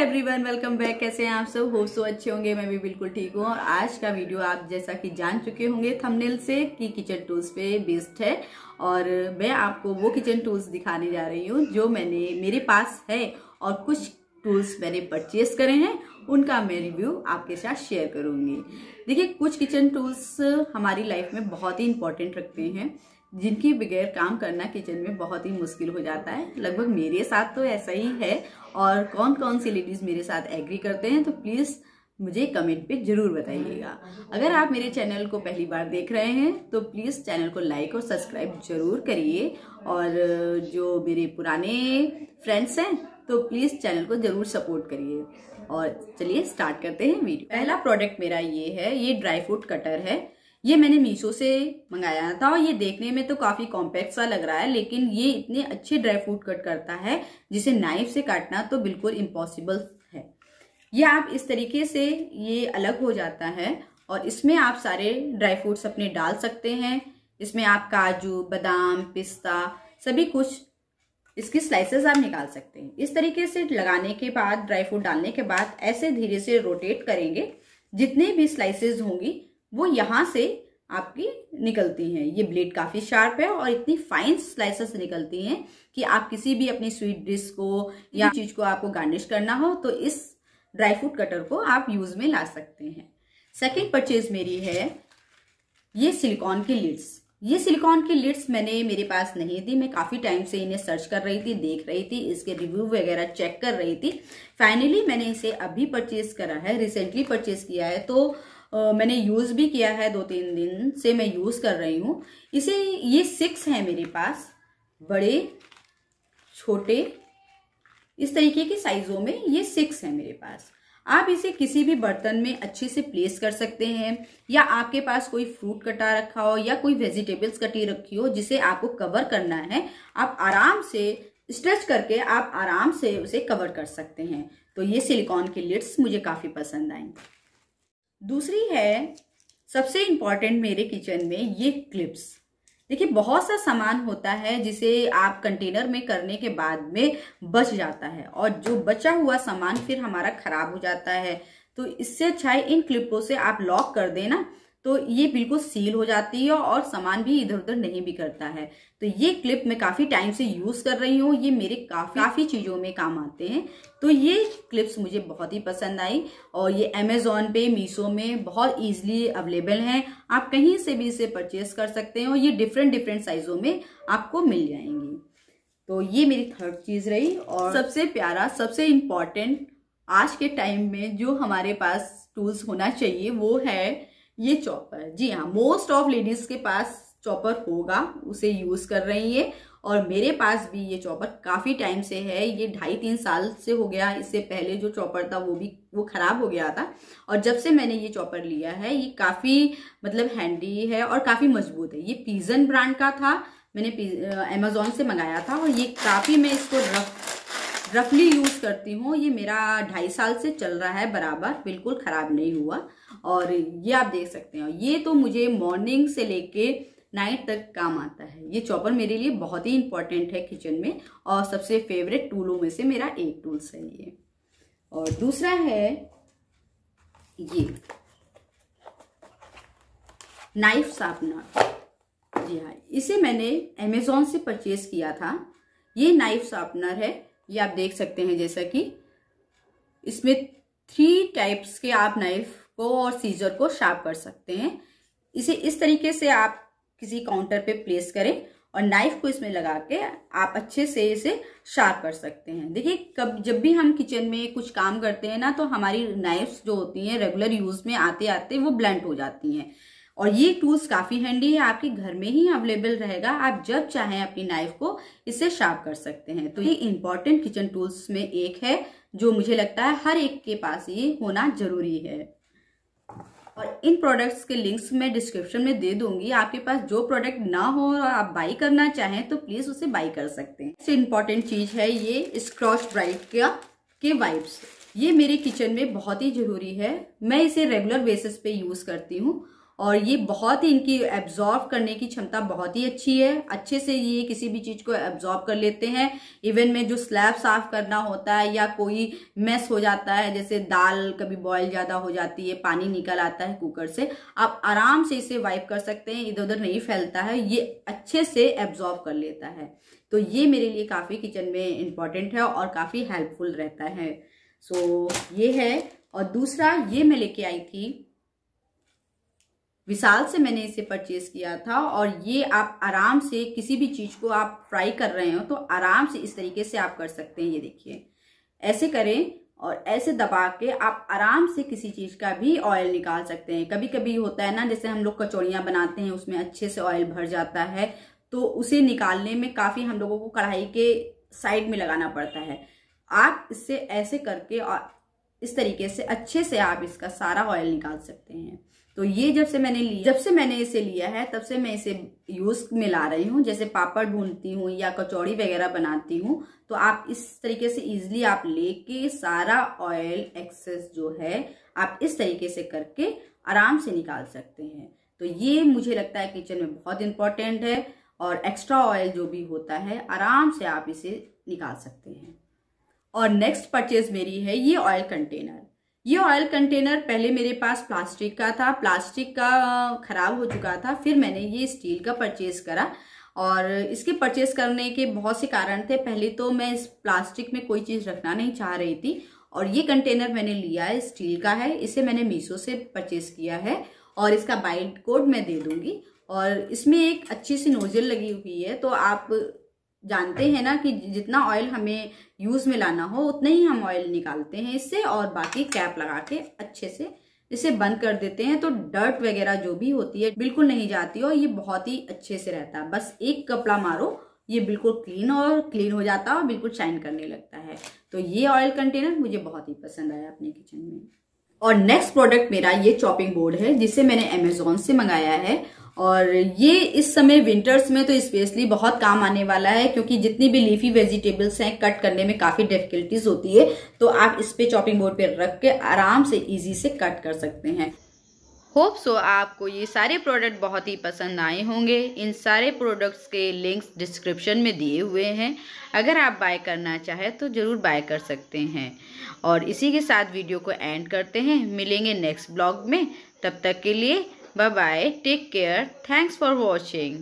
Everyone, welcome back. कैसे हैं आप सब? होप सो अच्छे होंगे। मैं भी बिल्कुल ठीक हूँ। और आज का वीडियो आप जैसा कि जान चुके होंगे थंबनेल से कि किचन टूल्स पे बेस्ड है। और मैं आपको वो किचन टूल्स दिखाने जा रही हूँ जो मेरे पास है और कुछ टूल्स मैंने परचेज करे हैं, उनका मैं रिव्यू आपके साथ शेयर करूंगी। देखिए, कुछ किचन टूल्स हमारी लाइफ में बहुत ही इंपॉर्टेंट रखते हैं, जिनकी बगैर काम करना किचन में बहुत ही मुश्किल हो जाता है। लगभग मेरे साथ तो ऐसा ही है। और कौन कौन सी लेडीज मेरे साथ एग्री करते हैं तो प्लीज मुझे कमेंट पे जरूर बताइएगा। अगर आप मेरे चैनल को पहली बार देख रहे हैं तो प्लीज चैनल को लाइक और सब्सक्राइब जरूर करिए। और जो मेरे पुराने फ्रेंड्स हैं तो प्लीज चैनल को जरूर सपोर्ट करिए। और चलिए स्टार्ट करते हैं वीडियो। पहला प्रोडक्ट मेरा ये है, ये ड्राई फ्रूट कटर है। ये मैंने मीशो से मंगाया था और ये देखने में तो काफी कॉम्पैक्ट सा लग रहा है, लेकिन ये इतने अच्छे ड्राई फ्रूट कट करता है जिसे नाइफ से काटना तो बिल्कुल इम्पॉसिबल है। ये आप इस तरीके से ये अलग हो जाता है और इसमें आप सारे ड्राई फ्रूट्स अपने डाल सकते हैं। इसमें आप काजू, बादाम, पिस्ता सभी कुछ इसकी स्लाइसेस आप निकाल सकते हैं। इस तरीके से लगाने के बाद, ड्राई फ्रूट डालने के बाद ऐसे धीरे से रोटेट करेंगे, जितने भी स्लाइसेस होंगी वो यहाँ से आपकी निकलती हैं। ये ब्लेड काफी शार्प है और इतनी फाइन स्लाइसेस निकलती हैं कि आप किसी भी अपनी स्वीट डिश को या चीज को आपको गार्निश करना हो तो इस ड्राई फ्रूट कटर को आप यूज में ला सकते हैं। सेकंड परचेज मेरी है ये सिलिकॉन की लिड्स। ये सिलिकॉन की लिड्स मेरे पास नहीं थी। मैं काफी टाइम से इन्हें सर्च कर रही थी, देख रही थी, इसके रिव्यू वगैरह चेक कर रही थी। फाइनली मैंने इसे अभी परचेज करा है, रिसेंटली परचेज किया है। तो मैंने यूज भी किया है, 2-3 दिन से मैं यूज कर रही हूँ इसे। ये 6 है मेरे पास, बड़े छोटे इस तरीके के साइजों में ये 6 है मेरे पास। आप इसे किसी भी बर्तन में अच्छे से प्लेस कर सकते हैं, या आपके पास कोई फ्रूट कटा रखा हो या कोई वेजिटेबल्स कटी रखी हो जिसे आपको कवर करना है, आप आराम से स्ट्रेच करके आप आराम से उसे कवर कर सकते हैं। तो ये सिलिकॉन की लिड्स मुझे काफी पसंद आई। दूसरी है सबसे इंपॉर्टेंट मेरे किचन में, ये क्लिप्स। देखिए, बहुत सा सामान होता है जिसे आप कंटेनर में करने के बाद में बच जाता है और जो बचा हुआ सामान फिर हमारा खराब हो जाता है। तो इससे अच्छा है इन क्लिपों से आप लॉक कर देना, तो ये बिल्कुल सील हो जाती है और सामान भी इधर उधर नहीं बिखरता है। तो ये क्लिप मैं काफी टाइम से यूज कर रही हूँ, ये मेरे काफी चीजों में काम आते हैं। तो ये क्लिप्स मुझे बहुत ही पसंद आई और ये अमेजोन पे, मीशो में बहुत इजीली अवेलेबल हैं। आप कहीं से भी इसे परचेज कर सकते हैं और ये डिफरेंट साइजों में आपको मिल जाएंगी। तो ये मेरी थर्ड चीज रही। और सबसे प्यारा, सबसे इम्पॉर्टेंट आज के टाइम में जो हमारे पास टूल्स होना चाहिए वो है ये चॉपर। जी हाँ, मोस्ट ऑफ लेडीज के पास चॉपर होगा, उसे यूज कर रही है। और मेरे पास भी ये चॉपर काफी टाइम से है, ये 2.5-3 साल से हो गया। इससे पहले जो चॉपर था वो खराब हो गया था। और जब से मैंने ये चॉपर लिया है ये काफी हैंडी है और काफी मजबूत है। ये पिजन ब्रांड का था, मैंने अमेजोन से मंगाया था। और ये काफी, मैं इसको रफली यूज करती हूँ। ये मेरा 2.5 साल से चल रहा है बराबर, बिल्कुल खराब नहीं हुआ। और ये आप देख सकते हैं, ये तो मुझे मॉर्निंग से लेके नाइट तक काम आता है। ये चॉपर मेरे लिए बहुत ही इंपॉर्टेंट है किचन में और सबसे फेवरेट टूलों में से मेरा एक टूल्स है ये। और दूसरा है ये नाइफ शार्पनर। जी हाँ, इसे मैंने अमेजोन से परचेज किया था। ये नाइफ शार्पनर है, ये आप देख सकते हैं। जैसा कि इसमें 3 टाइप्स के आप नाइफ को और सीजर को शार्प कर सकते हैं। इसे इस तरीके से आप किसी काउंटर पे प्लेस करें और नाइफ को इसमें लगा के आप अच्छे से इसे शार्प कर सकते हैं। देखिए, जब भी हम किचन में कुछ काम करते हैं ना, तो हमारी नाइफ्स जो होती हैं रेगुलर यूज में आते आते वो ब्लंट हो जाती हैं। और ये टूल्स काफी हैंडी है, आपके घर में ही अवेलेबल रहेगा। आप जब चाहें अपनी नाइफ को इससे शार्प कर सकते हैं। तो ये इंपॉर्टेंट किचन टूल्स में एक है जो मुझे लगता है हर एक के पास ये होना जरूरी है। और इन प्रोडक्ट्स के लिंक्स मैं डिस्क्रिप्शन में दे दूंगी। आपके पास जो प्रोडक्ट ना हो और आप बाई करना चाहें तो प्लीज उसे बाई कर सकते हैं। सबसे इंपॉर्टेंट चीज है ये स्क्रॉच ब्राइट के वाइप्स। ये मेरे किचन में बहुत ही जरूरी है, मैं इसे रेगुलर बेसिस पे यूज करती हूँ। और ये बहुत ही इनकी एब्जॉर्ब करने की क्षमता बहुत ही अच्छी है। अच्छे से ये किसी भी चीज को एब्जॉर्ब कर लेते हैं। इवन में जो स्लैब साफ करना होता है या कोई मेस हो जाता है, जैसे दाल कभी बॉयल ज्यादा हो जाती है, पानी निकल आता है कुकर से, आप आराम से इसे वाइप कर सकते हैं, इधर उधर नहीं फैलता है, ये अच्छे से एब्जॉर्ब कर लेता है। तो ये मेरे लिए काफी किचन में इंपॉर्टेंट है और काफी हेल्पफुल रहता है। सो ये है। और दूसरा ये मैं लेके आई थी विशाल से, मैंने इसे परचेज किया था। और ये आप आराम से किसी भी चीज को आप फ्राई कर रहे हो तो आराम से इस तरीके से आप कर सकते हैं। ये देखिए, ऐसे करें और ऐसे दबा के आप आराम से किसी चीज का भी ऑयल निकाल सकते हैं। कभी कभी होता है ना, जैसे हम लोग कचौड़ियां बनाते हैं उसमें अच्छे से ऑयल भर जाता है, तो उसे निकालने में काफी हम लोगों को कढ़ाई के साइड में लगाना पड़ता है। आप इससे ऐसे करके और इस तरीके से अच्छे से आप इसका सारा ऑयल निकाल सकते हैं। तो ये जब से मैंने इसे लिया है तब से मैं इसे यूज में ला रही हूँ। जैसे पापड़ भूनती हूँ या कचौड़ी वगैरह बनाती हूँ तो आप इस तरीके से इजिली आप लेके सारा ऑयल एक्सेस जो है आप इस तरीके से करके आराम से निकाल सकते हैं। तो ये मुझे लगता है किचन में बहुत इंपॉर्टेंट है। और एक्स्ट्रा ऑयल जो भी होता है आराम से आप इसे निकाल सकते हैं। और नेक्स्ट परचेज मेरी है ये ऑयल कंटेनर। ये ऑयल कंटेनर पहले मेरे पास प्लास्टिक का था, प्लास्टिक का खराब हो चुका था, फिर मैंने ये स्टील का परचेज करा। और इसके परचेज करने के बहुत से कारण थे। पहले तो मैं इस प्लास्टिक में कोई चीज रखना नहीं चाह रही थी, और ये कंटेनर मैंने लिया है, स्टील का है। इसे मैंने मीशो से परचेज किया है और इसका बाय कोड मैं दे दूंगी। और इसमें एक अच्छी सी नोजल लगी हुई है, तो आप जानते हैं ना कि जितना ऑयल हमें यूज में लाना हो उतना ही हम ऑयल निकालते हैं इससे, और बाकी कैप लगा के अच्छे से इसे बंद कर देते हैं। तो डर्ट वगैरह जो भी होती है बिल्कुल नहीं जाती, और ये बहुत ही अच्छे से रहता है। बस एक कपड़ा मारो, ये बिल्कुल क्लीन हो जाता है और बिल्कुल शाइन करने लगता है। तो ये ऑयल कंटेनर मुझे बहुत ही पसंद आया अपने किचन में। और नेक्स्ट प्रोडक्ट मेरा ये चॉपिंग बोर्ड है, जिसे मैंने अमेजोन से मंगाया है। और ये इस समय विंटर्स में तो स्पेशली बहुत काम आने वाला है, क्योंकि जितनी भी लीफी वेजिटेबल्स हैं कट करने में काफी डिफिकल्टीज होती है। तो आप इस पे चॉपिंग बोर्ड पे रख के आराम से इजी से कट कर सकते हैं। होप सो आपको ये सारे प्रोडक्ट बहुत ही पसंद आए होंगे। इन सारे प्रोडक्ट्स के लिंक्स डिस्क्रिप्शन में दिए हुए हैं, अगर आप बाय करना चाहें तो ज़रूर बाय कर सकते हैं। और इसी के साथ वीडियो को एंड करते हैं, मिलेंगे नेक्स्ट ब्लॉग में। तब तक के लिए bye bye, take care, thanks for watching.